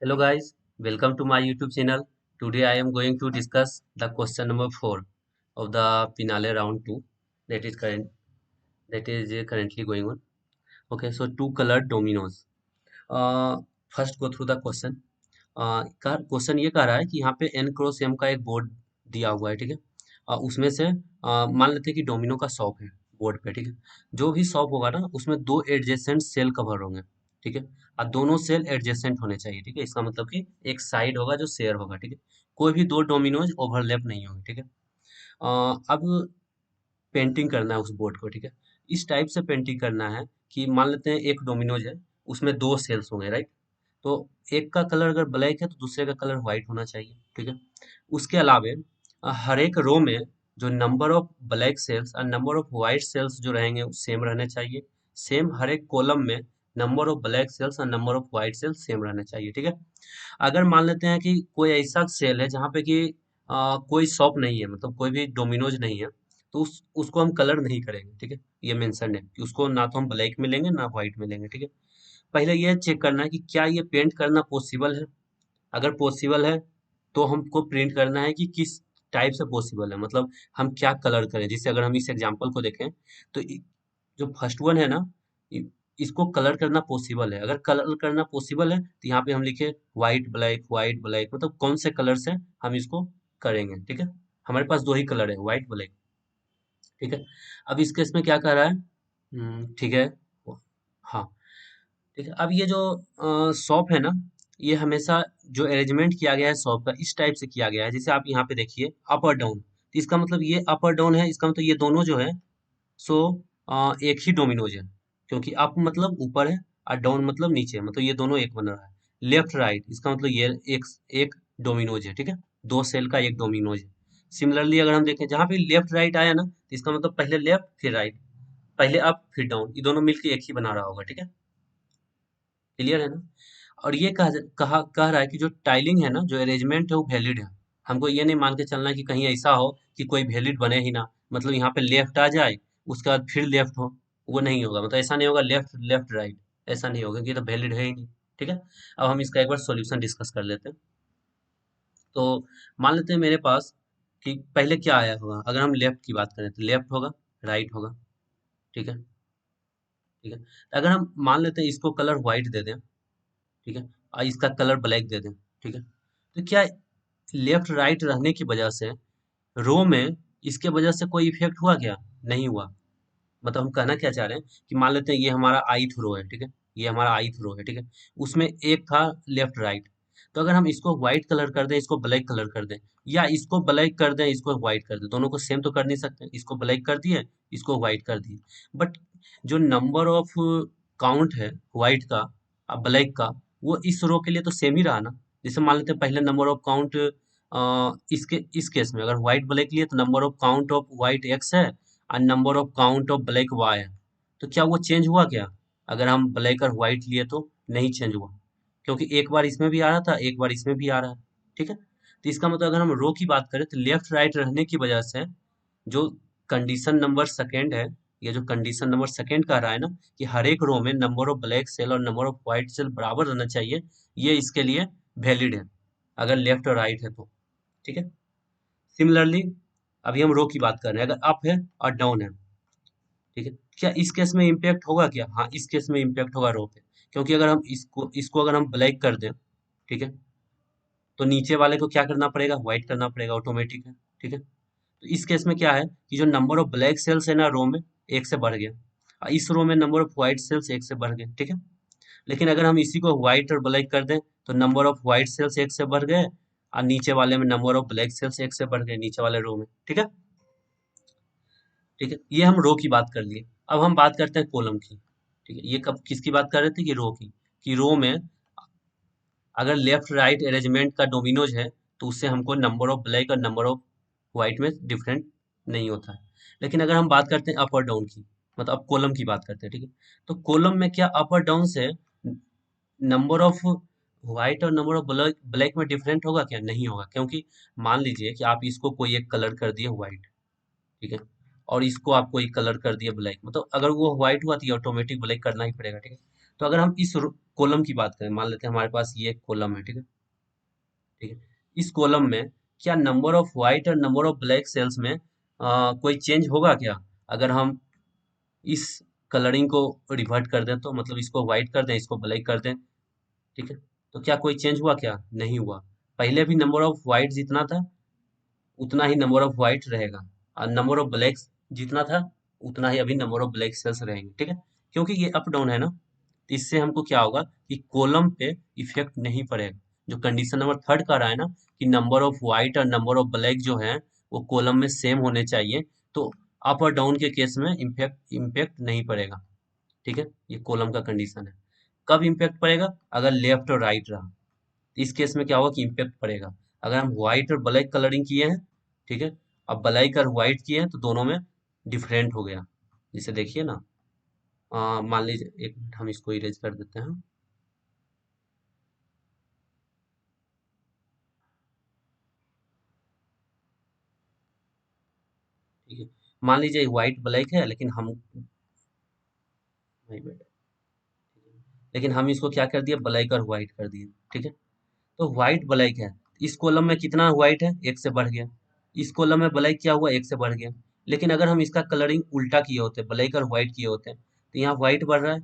Hello guys, welcome to my YouTube channel. Today I am going to discuss the question number 4 of the finale round 2 that is currently going on. Okay, so two colored dominoes. First go through the question. Question ये कह रहा है कि यहाँ पे n cross m का एक board दिया हुआ है, ठीक है। उसमें से मान लेते हैं कि डोमिनो का शॉप है बोर्ड पे, ठीक है। जो भी शॉप होगा ना उसमें दो एडजेसेंट सेल कवर होंगे, ठीक है। और दोनों सेल एडजेसेंट होने चाहिए, ठीक है। इसका मतलब कि एक साइड होगा जो शेयर होगा, ठीक है। कोई भी दो डोमिनोज ओवरलैप नहीं होंगे, ठीक है। अब पेंटिंग करना है उस बोर्ड को, ठीक है। इस टाइप से पेंटिंग करना है कि मान लेते हैं एक डोमिनोज है, उसमें दो सेल्स होंगे, राइट। तो एक का कलर अगर ब्लैक है तो दूसरे का कलर व्हाइट होना चाहिए, ठीक है। उसके अलावे हर एक रो में जो नंबर ऑफ ब्लैक सेल्स और नंबर ऑफ व्हाइट सेल्स जो रहेंगे वो सेम रहने चाहिए। सेम हर एक कॉलम में नंबर ऑफ ब्लैक सेल्स और number of white cells same रहने चाहिए, ठीक है। अगर मान लेते हैं कि कोई ऐसा सेल है जहाँ पे कि कोई शॉप नहीं है, मतलब कोई भी डोमिनोज नहीं है, तो उसको हम कलर नहीं करेंगे, ठीक है। ये मेंशन है कि उसको ना तो हम ब्लैक में लेंगे ना व्हाइट में लेंगे, ठीक है। पहले ये चेक करना है कि क्या ये पेंट करना पॉसिबल है। अगर पॉसिबल है तो हमको प्रिंट करना है कि किस टाइप से पॉसिबल है, मतलब हम क्या कलर करें। जैसे अगर हम इस एग्जांपल को देखें तो जो फर्स्ट वन है ना, इ- इसको कलर करना पॉसिबल है। अगर कलर करना पॉसिबल है तो यहाँ पे हम लिखे व्हाइट ब्लैक, मतलब कौन से कलर से हम इसको करेंगे, ठीक है। हमारे पास दो ही कलर है, व्हाइट ब्लैक, ठीक है। अब इस केस में क्या कर रहा है, ठीक है। हाँ, ठीक है। अब ये जो शॉप है ना, ये हमेशा जो अरेंजमेंट किया गया है शॉप का इस टाइप से किया गया है। जैसे आप यहाँ पे देखिए अप और डाउन, तो इसका मतलब ये अप और डाउन है, इसका मतलब ये दोनों जो है सो एक ही डोमिनोज है। क्योंकि अप मतलब ऊपर है और डाउन मतलब नीचे है, मतलब ये दोनों एक बन रहा है। लेफ्ट राइट इसका मतलब ये एक एक डोमिनोज है, ठीक है। दो सेल का एक डोमिनोज है। सिमिलरली अगर हम देखें जहाँ पे लेफ्ट राइट आया ना, तो इसका मतलब पहले लेफ्ट फिर राइट, पहले अप फिर डाउन, ये दोनों मिलके एक ही बना रहा होगा, ठीक है। क्लियर है ना। और ये कह रहा है कि जो टाइलिंग है ना, जो अरेंजमेंट है वो वैलिड है। हमको ये नहीं मान के चलना है कि कहीं ऐसा हो कि कोई वैलिड बने ही ना, मतलब यहाँ पे लेफ्ट आ जाए उसके बाद फिर लेफ्ट हो, वो नहीं होगा। मतलब ऐसा नहीं होगा लेफ्ट लेफ्ट राइट, ऐसा नहीं होगा क्योंकि ये तो वैलिड है ही नहीं, ठीक है। अब हम इसका एक बार सॉल्यूशन डिस्कस कर लेते हैं। तो मान लेते हैं मेरे पास कि पहले क्या आया होगा। अगर हम लेफ्ट की बात करें तो लेफ्ट होगा, राइट होगा, ठीक है, ठीक है। तो अगर हम मान लेते हैं इसको कलर व्हाइट दे दें, ठीक है, और इसका कलर ब्लैक दे दें, ठीक है। तो क्या लेफ्ट राइट रहने की वजह से रो में इसके वजह से कोई इफेक्ट हुआ क्या? नहीं हुआ। मतलब हम कहना क्या चाह रहे हैं कि मान लेते हैं ये हमारा आइथ रो है, ठीक है। ये हमारा आइथ रो है, ठीक है। उसमें एक था लेफ्ट राइट। तो अगर हम इसको व्हाइट कलर कर दें, इसको ब्लैक कलर कर दें, या इसको ब्लैक कर दें इसको व्हाइट कर दें, दोनों को सेम तो कर नहीं सकते। इसको ब्लैक कर दिए, इसको व्हाइट कर दिए, बट जो नंबर ऑफ काउंट है व्हाइट का और ब्लैक का, वो इस रो के लिए तो सेम ही रहा ना। जैसे मान लेते हैं पहले नंबर ऑफ काउंट, इसके इस केस में अगर व्हाइट ब्लैक लिए तो number of count of white X है और number of count of black Y है। तो क्या वो चेंज हुआ क्या? अगर हम ब्लैक और व्हाइट लिए तो नहीं चेंज हुआ, क्योंकि एक बार इसमें भी आ रहा था एक बार इसमें भी आ रहा है, ठीक है। तो इसका मतलब अगर हम रो की बात करें तो लेफ्ट राइट रहने की वजह से जो कंडीशन नंबर सेकेंड है, ये जो कंडीशन नंबर सेकेंड कह रहा है ना कि हर एक रो में नंबर ऑफ ब्लैक सेल और नंबर ऑफ व्हाइट सेल बराबर रहना चाहिए, ये इसके लिए वैलिड है अगर लेफ्ट और राइट है तो, ठीक है। सिमिलरली अभी हम रो की बात कर रहे हैं, अगर अप है और डाउन है, ठीक है। क्या इस केस में इम्पैक्ट होगा क्या? हाँ, इस केस में इम्पैक्ट होगा रो पे, क्योंकि अगर हम इसको अगर हम ब्लैक कर दें, ठीक है, तो नीचे वाले को क्या करना पड़ेगा? व्हाइट करना पड़ेगा, ऑटोमेटिक है, ठीक है। तो इस केस में क्या है कि जो नंबर ऑफ ब्लैक सेल्स है ना रो में, एक से बढ़ गया, और इस रो में नंबर ऑफ व्हाइट सेल्स एक से बढ़ गए, ठीक है। लेकिन अगर हम इसी को व्हाइट और ब्लैक कर दें तो नंबर ऑफ व्हाइट सेल्स एक से बढ़ गए और नीचे वाले में नंबर ऑफ ब्लैक सेल्स एक से बढ़ गए, नीचे वाले रो में, ठीक है, ठीक है। ये हम रो की बात कर लिए। अब हम बात करते हैं कॉलम की, ठीक है। ये कब किसकी बात कर रहे थे? कि रो की, कि रो में अगर लेफ्ट राइट अरेंजमेंट का डोमिनोज है तो उससे हमको नंबर ऑफ ब्लैक और नंबर ऑफ व्हाइट में डिफरेंट नहीं होता है। लेकिन अगर हम बात करते हैं अप और डाउन की, मतलब अब कॉलम की बात करते हैं, ठीक है। तो कॉलम में क्या अप और डाउन से नंबर ऑफ व्हाइट और नंबर ऑफ ब्लैक ब्लैक में डिफरेंट होगा क्या? नहीं होगा, क्योंकि मान लीजिए कि आप इसको कोई एक कलर कर दिए व्हाइट, ठीक है, और इसको आप कोई कलर कर दिए ब्लैक, मतलब अगर वो व्हाइट हुआ तो ये ऑटोमेटिक ब्लैक करना ही पड़ेगा, ठीक है। तो अगर हम इस कॉलम की बात करें, मान लेते हैं हमारे पास ये कॉलम है, ठीक है, ठीक है। इस कॉलम में क्या नंबर ऑफ व्हाइट और नंबर ऑफ ब्लैक सेल्स में कोई चेंज होगा क्या? अगर हम इस कलरिंग को रिवर्ट कर दें, तो मतलब इसको व्हाइट कर दें, इसको ब्लैक कर दें, ठीक है, तो क्या कोई चेंज हुआ क्या? नहीं हुआ। पहले भी नंबर ऑफ व्हाइट जितना था उतना ही नंबर ऑफ व्हाइट रहेगा, और नंबर ऑफ ब्लैक जितना था उतना ही अभी नंबर ऑफ ब्लैक सेल्स रहेंगे, ठीक है। क्योंकि ये अप डाउन है ना, तो इससे हमको क्या होगा कि कॉलम पे इफेक्ट नहीं पड़ेगा। जो कंडीशन नंबर थर्ड का रहा है ना, कि नंबर ऑफ व्हाइट और नंबर ऑफ ब्लैक जो है वो कॉलम में सेम होने चाहिए, तो अप और डाउन के केस में इम्पैक्ट इम्पैक्ट नहीं पड़ेगा, ठीक है। ये कॉलम का कंडीशन है। कब इम्पैक्ट पड़ेगा? अगर लेफ्ट और राइट रहा, इस केस में क्या होगा कि इम्पैक्ट पड़ेगा। अगर हम व्हाइट और ब्लैक कलरिंग किए हैं, ठीक है, अब ब्लैक और व्हाइट किए हैं, तो दोनों में डिफरेंट हो गया। जिसे देखिए ना, मान लीजिए, एक मिनट हम इसको इरेज कर देते हैं, ठीक है। मान लीजिए व्हाइट ब्लैक है, लेकिन हम वही बैठे, लेकिन हम इसको क्या कर दिए, ब्लैक और व्हाइट कर दिए, ठीक है। तो व्हाइट ब्लैक है, इस कॉलम में कितना व्हाइट है? एक से बढ़ गया। इस कॉलम में ब्लैक क्या हुआ? एक से बढ़ गया। लेकिन अगर हम इसका कलरिंग उल्टा किए होते, ब्लैक और व्हाइट किए होते, तो यहाँ व्हाइट बढ़ रहा है,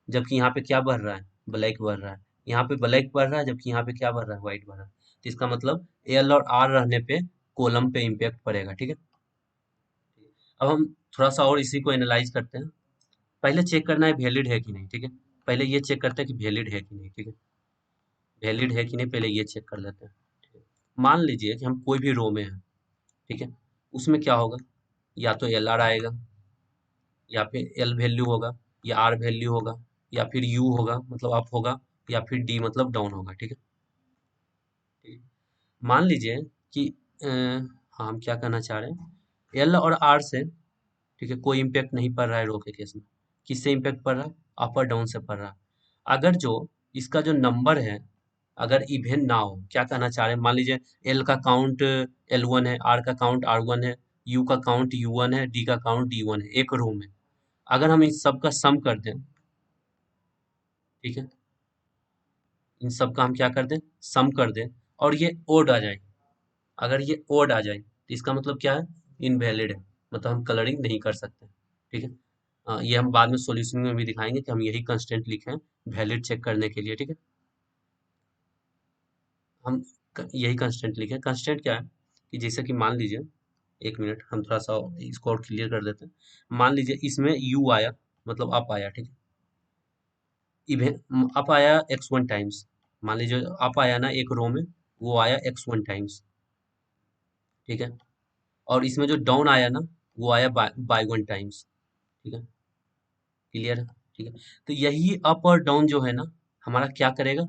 जबकि यहाँ पे क्या बढ़ रहा है? ब्लैक बढ़ रहा है। यहाँ पे ब्लैक बढ़ रहा है, जबकि यहाँ पे क्या बढ़ रहा है? व्हाइट बढ़ रहा है। तो इसका मतलब एल और आर रहने पे कॉलम पे इम्पेक्ट पड़ेगा, ठीक है। अब हम थोड़ा सा और इसी को एनालाइज करते हैं। पहले चेक करना है वैलिड है कि नहीं, ठीक है। पहले ये चेक करते हैं कि वैलिड है कि नहीं, ठीक है। वैलिड है कि नहीं पहले ये चेक कर लेते हैं, ठीक है। मान लीजिए कि हम कोई भी रो में हैं, ठीक है, उसमें क्या होगा? या तो एल आर आएगा, या फिर एल वैल्यू होगा, या आर वैल्यू होगा, या फिर यू होगा मतलब अप होगा, या फिर डी मतलब डाउन होगा, ठीक है। ठीक है। मान लीजिए कि हाँ, हम क्या कहना चाह रहे हैं, एल और आर से, ठीक है, कोई इम्पैक्ट नहीं पड़ रहा है रो के केस में। किससे इम्पैक्ट पड़ रहा है? अप और डाउन से पड़ रहा है। अगर जो इसका जो नंबर है, अगर इवन ना हो, क्या कहना चाह रहे हैं, मान लीजिए एल का काउंट एल वन है, आर का काउंट आर वन है, यू का काउंट यू वन है, डी का काउंट डी वन है, एक रो में। अगर हम इन सब का सम कर दें, ठीक है, इन सब का हम क्या कर दें, सम कर दें, और ये ओड आ जाए, अगर ये ओड आ जाए, तो इसका मतलब क्या है? इनवैलिड है, मतलब हम कलरिंग नहीं कर सकते, ठीक है। ये हम बाद में सॉल्यूशन में भी दिखाएंगे कि हम यही कंस्टेंट लिखे हैं वैलिड चेक करने के लिए, ठीक है। हम यही कंस्टेंट लिखे हैं। कंस्टेंट क्या है कि जैसे कि मान लीजिए, एक मिनट हम थोड़ा सा इसको और क्लियर कर देते हैं। मान लीजिए इसमें यू आया, मतलब अप आया, ठीक है। इवन अप आया एक्स वन टाइम्स, मान लीजिए अप आया ना एक रो में, वो आया एक्स वन टाइम्स, ठीक है। और इसमें जो डाउन आया ना, वो आया बाय वन टाइम्स, ठीक है। क्लियर है? ठीक है। तो यही अप और डाउन जो है ना, हमारा क्या करेगा?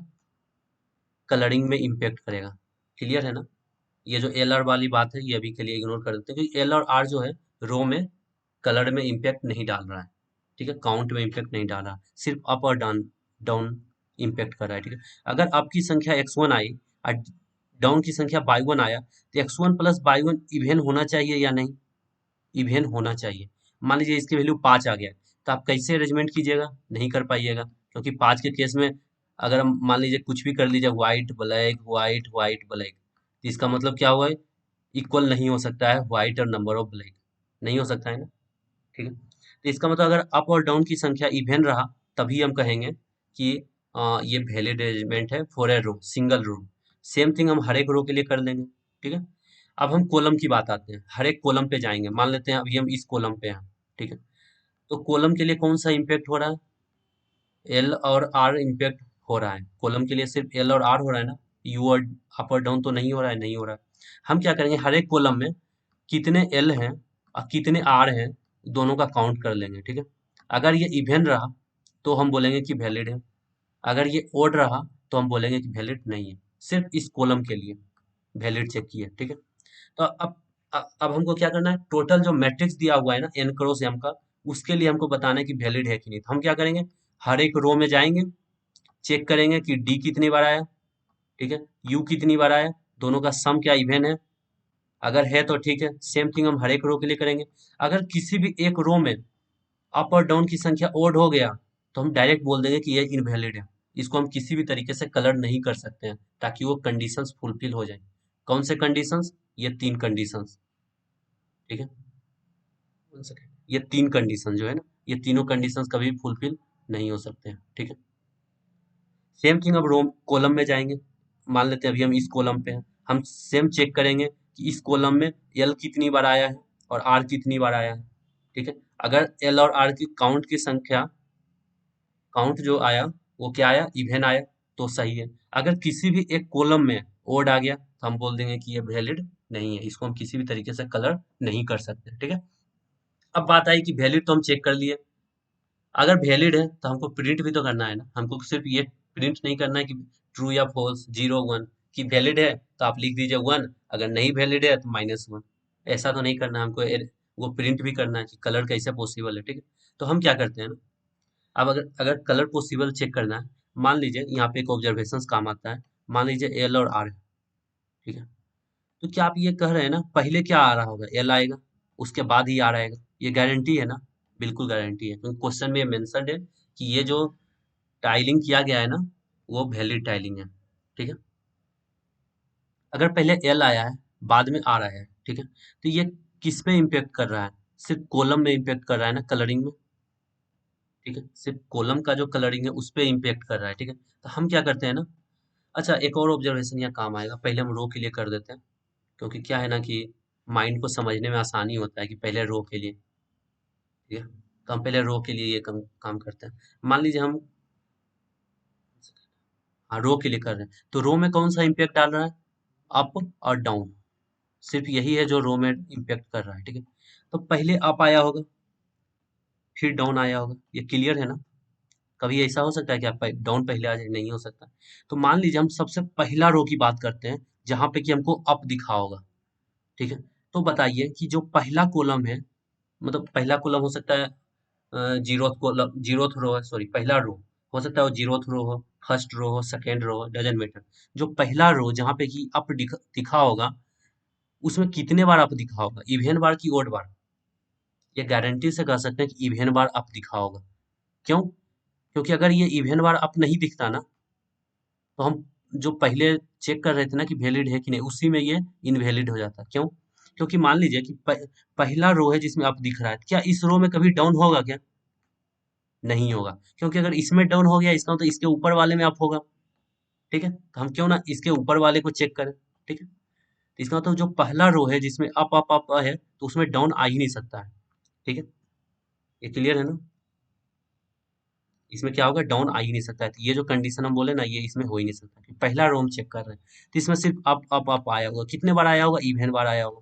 कलरिंग में इम्पेक्ट करेगा। क्लियर है ना? ये जो एल आर वाली बात है, ये अभी के लिए इग्नोर कर देते हैं, क्योंकि एल और आर जो है रो में कलर में इम्पेक्ट नहीं डाल रहा है, ठीक है, काउंट में इम्पेक्ट नहीं डाल रहा, सिर्फ अप और डाउन डाउन इम्पेक्ट कर रहा है, ठीक है। अगर आपकी संख्या एक्स वन आई और डाउन की संख्या बाई वन आया, तो x one plus by one even होना चाहिए या नहीं? इवेन होना चाहिए। मान लीजिए इसकी वैल्यू 5 आ गया, तो आप कैसे अरेंजमेंट कीजिएगा? नहीं कर पाइएगा, क्योंकि 5 के केस में अगर हम मान लीजिए कुछ भी कर लीजिए, white black white white black, तो इसका मतलब क्या हुआ? इक्वल नहीं हो सकता है व्हाइट और नंबर ऑफ ब्लैक, नहीं हो सकता है ना, ठीक है। तो इसका मतलब अगर अप और डाउन की संख्या इवन रहा, तभी हम कहेंगे कि ये वैलिड अरेंजमेंट है for a row, single row. Same thing हम हर एक रो के लिए कर लेंगे, ठीक है। अब हम कॉलम की बात आते हैं, हर एक कॉलम पे जाएंगे। मान लेते हैं अभी हम इस कॉलम पे हैं, ठीक है। तो कॉलम के लिए कौन सा इम्पेक्ट हो रहा है? एल और आर इम्पेक्ट हो रहा है। कॉलम के लिए सिर्फ एल और आर हो रहा है ना, यू और अप और डाउन तो नहीं हो रहा है, नहीं हो रहा है। हम क्या करेंगे, हर एक कॉलम में कितने एल हैं और कितने आर हैं, दोनों का काउंट कर लेंगे, ठीक है। अगर ये इवन रहा तो हम बोलेंगे कि वैलिड है, अगर ये ओड रहा तो हम बोलेंगे कि वैलिड नहीं है। सिर्फ इस कॉलम के लिए वैलिड चेक किया, ठीक है। तो अब हमको क्या करना है, टोटल जो मैट्रिक्स दिया हुआ है ना एन क्रॉस एम का, उसके लिए हमको बताना है कि वैलिड है कि नहीं। तो हम क्या करेंगे, हर एक रो में जाएंगे, चेक करेंगे कि डी कितनी बार आया, ठीक है, यू कितनी बार आया, दोनों का सम क्या इवन है। अगर है तो ठीक है, सेम थिंग हम हर एक रो के लिए करेंगे। अगर किसी भी एक रो में अप और डाउन की संख्या ओड हो गया, तो हम डायरेक्ट बोल देंगे कि ये इनवैलिड है। इसको हम किसी भी तरीके से कलर नहीं कर सकते हैं ताकि वो कंडीशंस फुलफिल हो जाए। कौन से कंडीशंस? ये 3 कंडीशंस, ठीक है? 1 सेकंड। ये 3 कंडीशन जो है ना, ये तीनों कंडीशंस कभी फुलफिल नहीं हो सकते हैं, ठीक है? सेम थिंग अब रो कॉलम में जाएंगे। मान लेते हैं अभी हम इस कॉलम पे हैं, हम सेम चेक करेंगे कि इस कॉलम में एल कितनी बार आया है और आर कितनी बार आया है, ठीक है? अगर एल और आर की काउंट जो आया वो क्या आया, इवन आया, तो सही है। अगर किसी भी एक कॉलम में ओड आ गया तो हम बोल देंगे कि ये वैलिड नहीं है, इसको हम किसी भी तरीके से कलर नहीं कर सकते, ठीक है? अब बात आई कि वैलिड तो हम चेक कर लिए, अगर वैलिड है तो हमको प्रिंट भी तो करना है ना। हमको सिर्फ ये प्रिंट नहीं करना है कि ट्रू या फॉल्स, जीरो वन, कि वैलिड है तो आप लिख दीजिए वन, अगर नहीं वैलिड है तो -1। ऐसा तो नहीं करना हमको, वो प्रिंट भी करना है कि कलर कैसे पॉसिबल है, ठीक है? तो हम क्या करते हैं ना, अब अगर अगर कलर पॉसिबल चेक करना है, मान लीजिए यहाँ पे एक ऑब्जर्वेशन काम आता है। मान लीजिए एल और आर है, ठीक है? तो क्या आप ये कह रहे हैं ना पहले क्या आ रहा होगा, एल आएगा, उसके बाद ही आर आएगा, ये गारंटी है ना? बिल्कुल गारंटी है, क्योंकि क्वेश्चन में मेंशन है कि ये जो टाइलिंग किया गया है ना, वो वैलिड टाइलिंग है, ठीक है? अगर पहले एल आया है, बाद में आर आया है, ठीक है, तो ये किस पे इम्पेक्ट कर रहा है? सिर्फ कॉलम में इम्पेक्ट कर रहा है ना, कलरिंग में, ठीक है? सिर्फ कॉलम का जो कलरिंग है उस पे इम्पेक्ट कर रहा है, ठीक है? तो हम क्या करते हैं ना, अच्छा एक और ऑब्जर्वेशन यहाँ काम आएगा, पहले हम रो के लिए कर देते हैं, क्योंकि क्या है ना कि माइंड को समझने में आसानी होता है कि पहले रो के लिए, ठीक है? तो हम पहले रो के लिए ये काम करते हैं। मान लीजिए हम, हाँ, रो के लिए कर रहे हैं, तो रो में कौन सा इम्पेक्ट डाल रहा है, अप और डाउन, सिर्फ यही है जो रो में इम्पेक्ट कर रहा है, ठीक है? तो पहले अप आया होगा, फिर डाउन आया होगा, ये क्लियर है ना? कभी ऐसा हो सकता है कि आप डाउन पहले आ जाए? नहीं हो सकता। तो मान लीजिए हम सबसे पहला रो की बात करते हैं जहां पे कि हमको अप दिखा होगा, ठीक है? तो बताइए कि जो पहला कॉलम है, मतलब पहला कॉलम हो सकता है जीरोथ कॉलम, जीरोथ रो है, सॉरी पहला रो हो सकता है वो जीरोथ रो हो, फर्स्ट रो हो, सेकेंड रो हो, डजेंट मैटर। जो पहला रो जहाँ पे कि अप दिखा होगा, उसमें कितने बार अप दिखा होगा, इवन बार की ओड बार? ये गारंटी से कह सकते हैं कि इवन बार अप दिखा होगा। क्यों? क्योंकि अगर ये इवन बार अप नहीं दिखता ना, तो हम जो पहले चेक कर रहे थे ना कि वैलिड है कि नहीं, उसी में ये इनवैलिड हो जाता। क्यों? क्योंकि मान लीजिए कि पहला रो है जिसमें अप दिख रहा है, क्या इस रो में कभी डाउन होगा क्या? नहीं होगा, क्योंकि अगर इसमें डाउन हो गया इसका मतलब इसके ऊपर वाले में अप होगा, ठीक है? तो हम क्यों ना इसके ऊपर वाले को चेक करें, ठीक है? तो इसका मतलब जो पहला रो है जिसमें अप अप अप है, तो उसमें डाउन आ ही नहीं सकता है, ठीक है? ये क्लियर है ना? इसमें क्या होगा, डाउन आ ही नहीं सकता है। तो ये जो कंडीशन हम बोले ना, ये इसमें हो ही नहीं सकता, कि पहला रो हम चेक कर रहे हैं, तो इसमें सिर्फ अप अप अप आया होगा। कितने बार आया होगा, इवन बार आया होगा,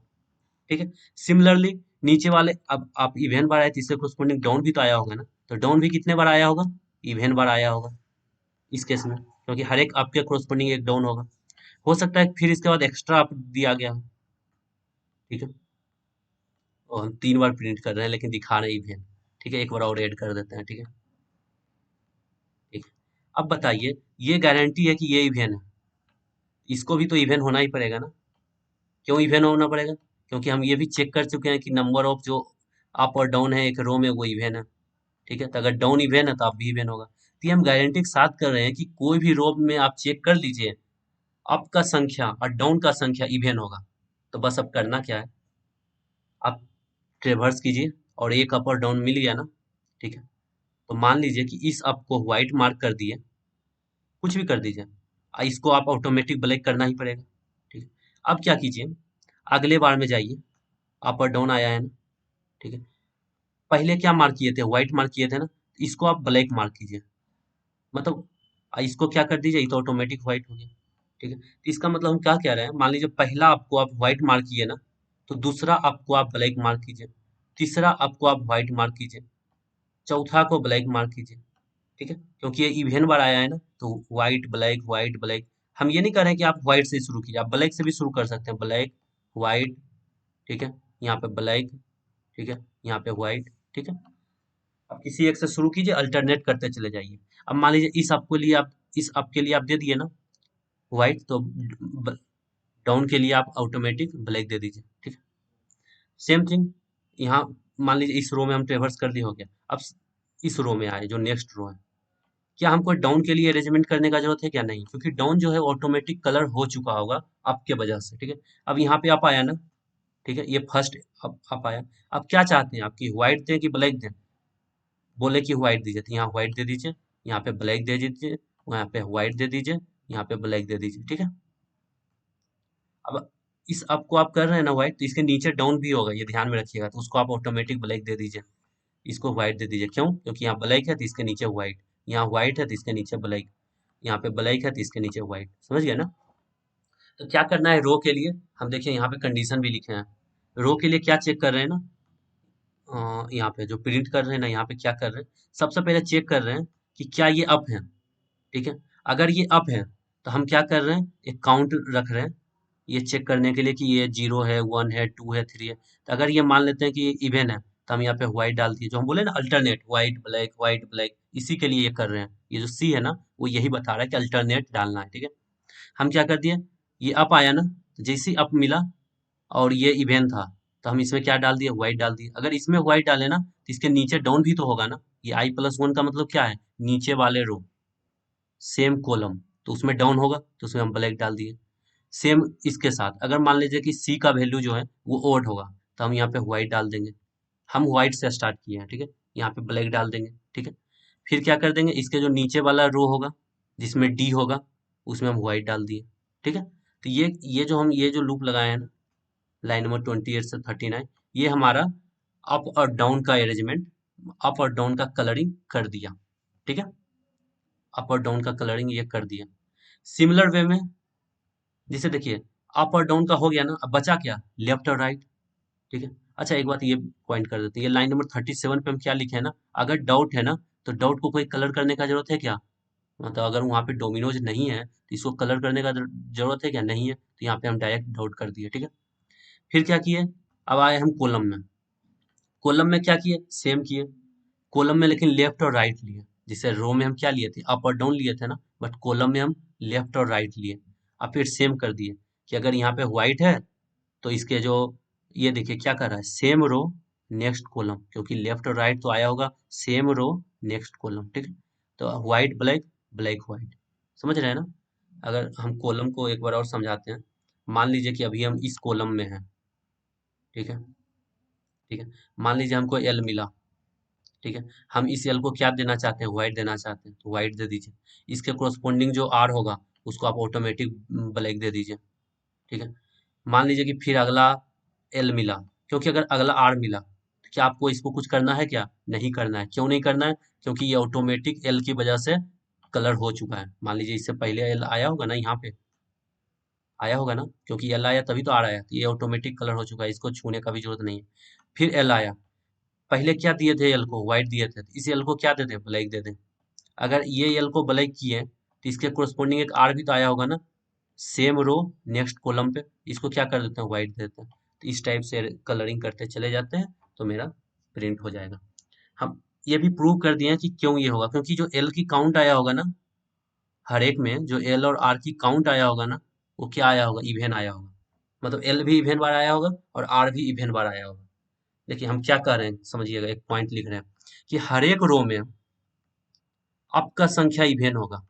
ठीक है? सिमिलरली नीचे वाले, अब आप इवन बार आया तो इससे corresponding डाउन भी तो आया होगा ना, तो डाउन भी कितने बार आया होगा, इवन बार आया होगा इस केस में, क्योंकि हर एक आपके corresponding एक डाउन होगा। हो सकता है फिर इसके बाद एक्स्ट्रा आप दिया गया हो, ठीक है? और हम 3 बार प्रिंट कर रहे हैं लेकिन दिखा रहे इवन, ठीक है? एक बार और ऐड कर देते हैं, ठीक है? ठीक है। अब बताइए, ये गारंटी है कि ये इवन है, इसको भी तो इवन होना ही पड़ेगा ना? क्यों इवन होना पड़ेगा? क्योंकि हम ये भी चेक कर चुके हैं कि नंबर ऑफ जो अप और डाउन है एक रो में, वो इवन है, ठीक है? तो अगर डाउन इवन है तो अप भी इवन होगा। तो ये हम गारंटी के साथ कर रहे हैं कि कोई भी रो में आप चेक कर लीजिए, अप का संख्या और डाउन का संख्या इवन होगा। तो बस अब करना क्या है, आप ट्रेवर्स कीजिए और एक अप और डाउन मिल गया ना, ठीक है? तो मान लीजिए कि इस अप को व्हाइट मार्क कर दिए, कुछ भी कर दीजिए, इसको आप ऑटोमेटिक ब्लैक करना ही पड़ेगा, ठीक है? अब क्या कीजिए, अगले बार में जाइए, अप और डाउन आया है ना, ठीक है? पहले क्या मार्क किए थे, व्हाइट मार्क किए थे ना, इसको आप ब्लैक मार्क कीजिए, मतलब इसको क्या कर दीजिए, ये तो ऑटोमेटिक व्हाइट हो गया, ठीक है? तो इसका मतलब हम क्या कह रहे हैं, मान लीजिए पहला आपको आप व्हाइट मार्क किए ना, तो दूसरा आपको आप ब्लैक मार्क कीजिए, तीसरा आपको आप व्हाइट मार्क कीजिए, चौथा को ब्लैक मार्क कीजिए, ठीक है? क्योंकि ये इवन बार आया है ना, तो व्हाइट ब्लैक। हम ये नहीं कह रहे हैं कि आप व्हाइट से शुरू कीजिए, आप ब्लैक से भी शुरू कर सकते हैं, ब्लैक व्हाइट, ठीक है? यहाँ पे ब्लैक, ठीक है? यहाँ पे व्हाइट, ठीक है? आप किसी एक से शुरू कीजिए, अल्टरनेट करते चले जाइए। अब मान लीजिए इस आपके लिए आप दे दिए ना व्हाइट, तो डाउन के लिए आप ऑटोमेटिक ब्लैक दे दीजिए, ठीक है? सेम थिंग यहाँ, मान लीजिए इस रो में हम ट्रेवर्स कर लिए, हो गया। अब इस रो में आए जो नेक्स्ट रो है, क्या हमको डाउन के लिए अरेंजमेंट करने का जरूरत है क्या? नहीं, क्योंकि डाउन जो है ऑटोमेटिक कलर हो चुका होगा आपके वजह से, ठीक है। अब यहाँ पे आप आया ना, ठीक है, ये फर्स्ट अब आया। अब क्या चाहते हैं आपकी, व्हाइट दें कि ब्लैक दें? बोले कि व्हाइट दीजिए, तो यहाँ व्हाइट दे दीजिए, यहाँ पे ब्लैक दे दीजिए, यहाँ पे व्हाइट दे दीजिए, यहाँ पे ब्लैक दे दीजिए, ठीक है। अब इस अप को आप कर रहे हैं ना व्हाइट, तो इसके नीचे डाउन भी होगा, ये ध्यान में रखिएगा, तो उसको आप ऑटोमेटिक ब्लैक दे दीजिए। इसको व्हाइट दे दीजिए, क्यों? क्योंकि यहाँ ब्लैक है तो इसके नीचे व्हाइट, यहाँ व्हाइट है तो इसके नीचे ब्लैक, यहाँ पे ब्लैक है तो इसके नीचे व्हाइट, समझ गए ना? तो क्या करना है रो के लिए, हम देखिए यहाँ पे कंडीशन भी लिखे हैं। रो के लिए क्या चेक कर रहे हैं ना, यहाँ पे जो प्रिंट कर रहे हैं ना, यहाँ पे क्या कर रहे हैं, सबसे पहले चेक कर रहे हैं कि क्या ये अप है, ठीक है। अगर ये अप है तो हम क्या कर रहे हैं, एक काउंट रख रहे हैं, ये चेक करने के लिए कि ये 0 है, 1 है, 2 है, 3 है। तो अगर ये मान लेते हैं कि इवन है, तो हम यहाँ पे व्हाइट डाल दिए, जो हम बोले ना अल्टरनेट, व्हाइट ब्लैक, इसी के लिए ये कर रहे हैं। ये जो सी है ना, वो यही बता रहा है कि अल्टरनेट डालना है, ठीक है। हम क्या कर दिए, ये अप आया ना, तो जैसे ही अप मिला और ये इवेन था, तो हम इसमें क्या डाल दिए, व्हाइट डाल दिए। अगर इसमें व्हाइट डाले ना, तो इसके नीचे डाउन भी तो होगा ना। ये i+1 का मतलब क्या है, नीचे वाले रो, सेम कॉलम, तो उसमें डाउन होगा, तो उसमें हम ब्लैक डाल दिए। सेम इसके साथ अगर मान लीजिए कि सी का वैल्यू जो है वो ओड होगा, तो हम यहाँ पे व्हाइट डाल देंगे। हम व्हाइट से स्टार्ट किए हैं, ठीक है। यहाँ पे ब्लैक डाल देंगे, ठीक है। फिर क्या कर देंगे, इसके जो नीचे वाला रो होगा जिसमें डी होगा, उसमें हम व्हाइट डाल दिए, ठीक है। तो ये जो लूप लगाए हैं ना, लाइन नंबर 28 से 39, ये हमारा अप और डाउन का अरेंजमेंट, अप और डाउन का कलरिंग कर दिया, ठीक है। अप और डाउन का कलरिंग ये कर दिया। सिमिलर वे में जैसे देखिए, अप और डाउन का हो गया ना, अब बचा क्या, लेफ्ट और राइट, ठीक है। अच्छा एक बात ये पॉइंट कर देते हैं, ये लाइन नंबर 37 पे हम क्या लिखे हैं ना, अगर डाउट है ना, तो डाउट को कोई कलर करने का जरूरत है क्या? मतलब अगर वहाँ पे डोमिनोज नहीं है तो इसको कलर करने का जरूरत है क्या? नहीं है, तो यहाँ पे हम डायरेक्ट डाउट कर दिए, ठीक है। फिर क्या किए, अब आए हम कॉलम में। कॉलम में क्या किए, सेम किए। कॉलम में लेकिन लेफ्ट और राइट लिए। जैसे रो में हम क्या लिए थे, अप और डाउन लिए थे ना, बट कॉलम में हम लेफ्ट और राइट लिए। अब फिर सेम कर दिए कि अगर यहाँ पे व्हाइट है, तो इसके जो, ये देखिए क्या कर रहा है, सेम रो नेक्स्ट कॉलम, क्योंकि लेफ्ट और राइट तो आया होगा, सेम रो नेक्स्ट कॉलम, ठीक है। तो व्हाइट ब्लैक, ब्लैक व्हाइट, समझ रहे हैं ना? अगर हम कॉलम को एक बार और समझाते हैं, मान लीजिए कि अभी हम इस कॉलम में हैं, ठीक है, ठीक है। मान लीजिए हमको एल मिला, ठीक है। हम इस एल को क्या देना चाहते हैं, व्हाइट देना चाहते हैं, तो व्हाइट दे दीजिए। इसके कोरस्पोंडिंग जो आर होगा, उसको आप ऑटोमेटिक ब्लैक दे दीजिए, ठीक है। मान लीजिए कि फिर अगला एल मिला, क्योंकि अगर अगला आर मिला, तो क्या आपको इसको कुछ करना है क्या? नहीं करना है। क्यों नहीं करना है? क्योंकि ये ऑटोमेटिक एल की वजह से कलर हो चुका है। मान लीजिए इससे पहले एल आया होगा ना, यहाँ पे आया होगा ना, क्योंकि एल आया तभी तो आर आया, तो ये ऑटोमेटिक कलर हो चुका है, इसको छूने का भी जरूरत नहीं है। फिर एल आया, पहले क्या दिए थे, एल को व्हाइट दिए थे, तो इस एल को क्या दे दें, ब्लैक दे दें। अगर ये एल को ब्लैक किए, तो इसके कोरस्पोंडिंग एक आर भी तो आया होगा ना, सेम रो नेक्स्ट कॉलम पे, इसको क्या कर देते हैं, व्हाइट दे देते हैं। तो इस टाइप से कलरिंग करते चले जाते हैं, तो मेरा प्रिंट हो जाएगा। हम ये भी प्रूव कर दिए हैं कि क्यों ये होगा, क्योंकि जो एल की काउंट आया होगा ना, हर एक में जो एल और आर की काउंट आया होगा ना, वो क्या आया होगा, इवेन आया होगा। मतलब एल भी इवेन बार आया होगा और आर भी इवेन बार आया होगा। देखिए हम क्या कर रहे हैं, समझिएगा, एक पॉइंट लिख रहे हैं कि हर एक रो में अप का संख्या इवेन होगा।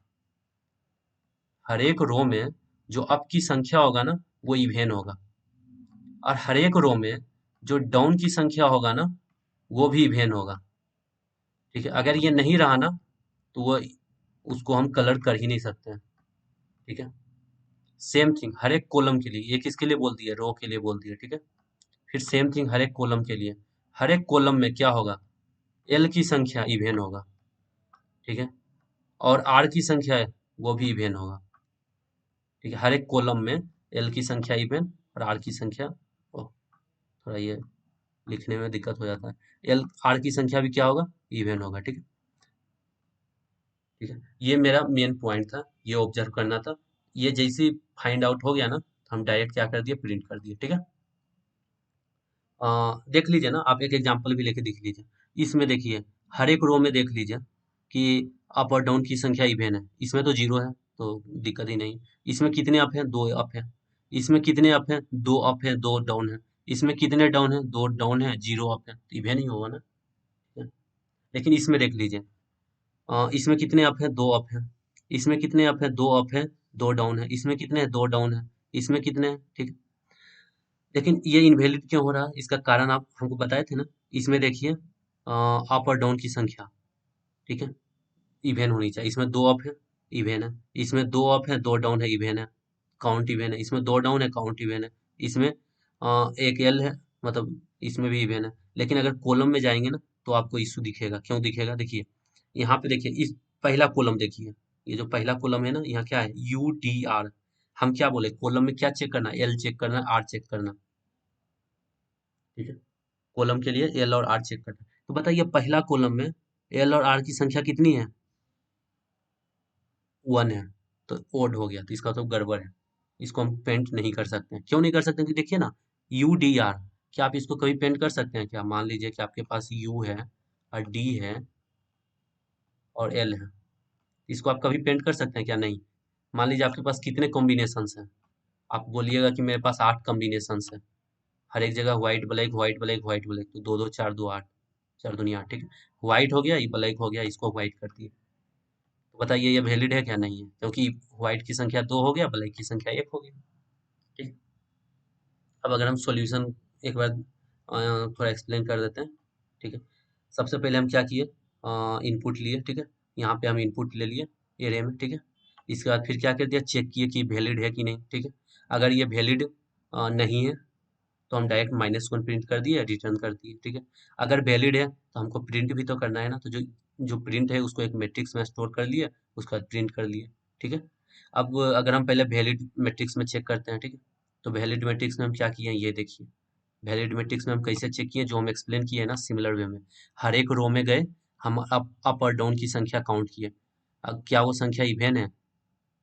हर एक रो में जो अप की संख्या होगा ना, वो इवेन होगा। और हर एक रो में जो डाउन की संख्या होगा ना, वो भी इवेन होगा, ठीक है। अगर ये नहीं रहा ना, तो वो, उसको हम कलर कर ही नहीं सकते हैं, ठीक है। सेम थिंग हर एक कॉलम के लिए, ये किसके लिए बोल दिया, रो के लिए बोल दिया, ठीक है। फिर सेम थिंग हर एक कॉलम के लिए, हर एक कॉलम में क्या होगा, एल की संख्या इवेन होगा, ठीक है। और आर की संख्या है, वो भी इवेन होगा, ठीक है। हर एक कॉलम में एल की संख्या इवेन और आर की संख्या, ओ, थोड़ा ये लिखने में दिक्कत हो जाता है, एल आर की संख्या भी क्या होगा, इवेन होगा, ठीक है। ठीक है, ये मेरा मेन पॉइंट था, ये ऑब्जर्व करना था। ये जैसे फाइंड आउट हो गया ना, तो हम डायरेक्ट क्या कर दिए, प्रिंट कर दिए, ठीक है। देख लीजिए ना, आप एक एग्जांपल भी लेके देख लीजिए। इसमें देखिए, हर एक रो में देख लीजिए कि अप और डाउन की संख्या इवेन है। इसमें तो जीरो है, तो दिक्कत ही नहीं। इसमें कितने अप हैं, दो अप हैं। इसमें कितने अप हैं, दो अप हैं, दो डाउन है। इसमें कितने डाउन है, दो डाउन है, जीरो अप है, तो इवेन ही होगा ना, ठीक है? लेकिन इसमें देख लीजिए, इसमें कितने अप है? 2 अप है। इसमें कितने अप है? 2 अप है, 2 डाउन है। इसमें कितने हैं? 2 डाउन है। इसमें कितने हैं? ठीक है। लेकिन ये इनवैलिड क्यों हो रहा है? इसका कारण आप हमको बताए थे ना। इसमें देखिए अप और डाउन की संख्या, ठीक है, इवेन होनी चाहिए। इसमें 2 अप है, इवेन है। इसमें 2 अप है, 2 डाउन है, इवेन है। काउंट इवेन है। इसमें 2 डाउन है, काउंट इवेन है। इसमें एक एल है, मतलब इसमें भी इवेन है। लेकिन अगर कॉलम में जाएंगे ना तो आपको इशू दिखेगा। क्यों दिखेगा? देखिए यहाँ पे देखिए, इस पहला कॉलम देखिए, ये जो पहला कॉलम है ना, यहाँ क्या है? U D R. हम क्या बोले? कॉलम में क्या चेक करना? एल चेक करना, आर चेक करना, ठीक है। कॉलम के लिए एल और आर चेक करना। तो बताइए पहला कॉलम में एल और आर की संख्या कितनी है? 1 है। तो ओड हो गया, तो इसका तो गड़बड़ है। इसको हम पेंट नहीं कर सकते हैं। क्यों नहीं कर सकते हैं? कि देखिए ना, यू डी आर, क्या आप इसको कभी पेंट कर सकते हैं क्या? मान लीजिए कि आपके पास यू है और डी है और एल है, इसको आप कभी पेंट कर सकते हैं क्या? नहीं। मान लीजिए आपके पास कितने कॉम्बिनेशंस हैं? आप बोलिएगा कि मेरे पास 8 कॉम्बिनेशंस हैं। हर एक जगह white black, white black, white black, तो दो दो चार, दो आठ, चार दुनिया आठ, ठीक है। व्हाइट हो गया, ये ब्लैक हो गया, इसको व्हाइट कर दिए। तो बताइए ये वैलिड है क्या? नहीं है, क्योंकि व्हाइट की संख्या 2 हो गया, ब्लैक की संख्या 1 हो गया, ठीक। अब अगर हम सॉल्यूशन एक बार थोड़ा एक्सप्लेन कर देते हैं, ठीक है। सबसे पहले हम क्या किए? इनपुट लिए, ठीक है। यहाँ पे हम इनपुट ले लिए एरे में, ठीक है। इसके बाद फिर क्या कर दिया? चेक किए कि वैलिड है कि नहीं, ठीक है। अगर ये वैलिड नहीं है तो हम डायरेक्ट -1 प्रिंट कर दिए, रिटर्न कर दिए, ठीक है। अगर वैलिड है तो हमको प्रिंट भी तो करना है ना, तो जो जो प्रिंट है उसको एक मैट्रिक्स में स्टोर कर लिए, उसका प्रिंट कर लिए, ठीक है। अब अगर हम पहले वैलिड मैट्रिक्स में चेक करते हैं, ठीक है। तो वैलिड मैट्रिक्स में हम क्या किए हैं, ये देखिए। वैलिड मैट्रिक्स में हम कैसे चेक किए, जो हम एक्सप्लेन किए ना सिमिलर वे में। हर एक रो में गए, हम अप और डाउन की संख्या काउंट किए। अब क्या वो संख्या इवेन है?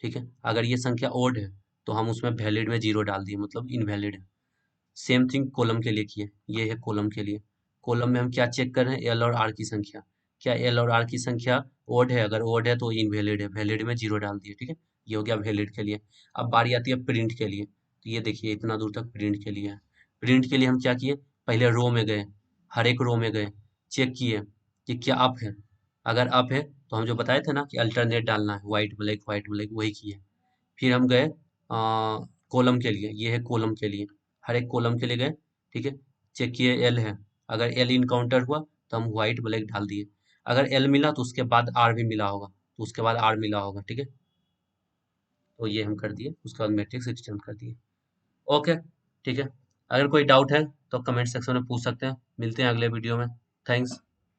ठीक है। अगर ये संख्या ओड है तो हम उसमें वैलिड में 0 डाल दिए, मतलब इनवैलिड है। सेम थिंग कॉलम के लिए किए। ये है कॉलम के लिए। कॉलम में हम क्या चेक कर रहे हैं? एल और आर की संख्या। क्या एल और आर की संख्या ओड है? अगर ओड है तो इनवैलिड है, वैलिड में 0 डाल दिए, ठीक है। ये हो गया वैलिड के लिए। अब बारी आती है प्रिंट के लिए। तो ये देखिए इतना दूर तक प्रिंट के लिए है। प्रिंट के लिए हम क्या किए? पहले रो में गए, हर एक रो में गए, चेक किए कि क्या अप है। अगर अप है तो हम जो बताए थे ना कि अल्टरनेट डालना है, व्हाइट ब्लैक, वही किए। फिर हम गए कॉलम के लिए। ये है कॉलम के लिए, हर एक कॉलम के लिए गए, ठीक है। चेक किए एल है। अगर एल इनकाउंटर हुआ तो हम व्हाइट ब्लैक डाल दिए। अगर एल मिला तो उसके बाद आर भी मिला होगा, तो उसके बाद आर मिला होगा, ठीक है। तो ये हम कर दिए, उसके बाद मैट्रिक्स एक्सटेंड कर दिए। ओके, ठीक है। अगर कोई डाउट है तो कमेंट सेक्शन में पूछ सकते हैं। मिलते हैं अगले वीडियो में। थैंक्स।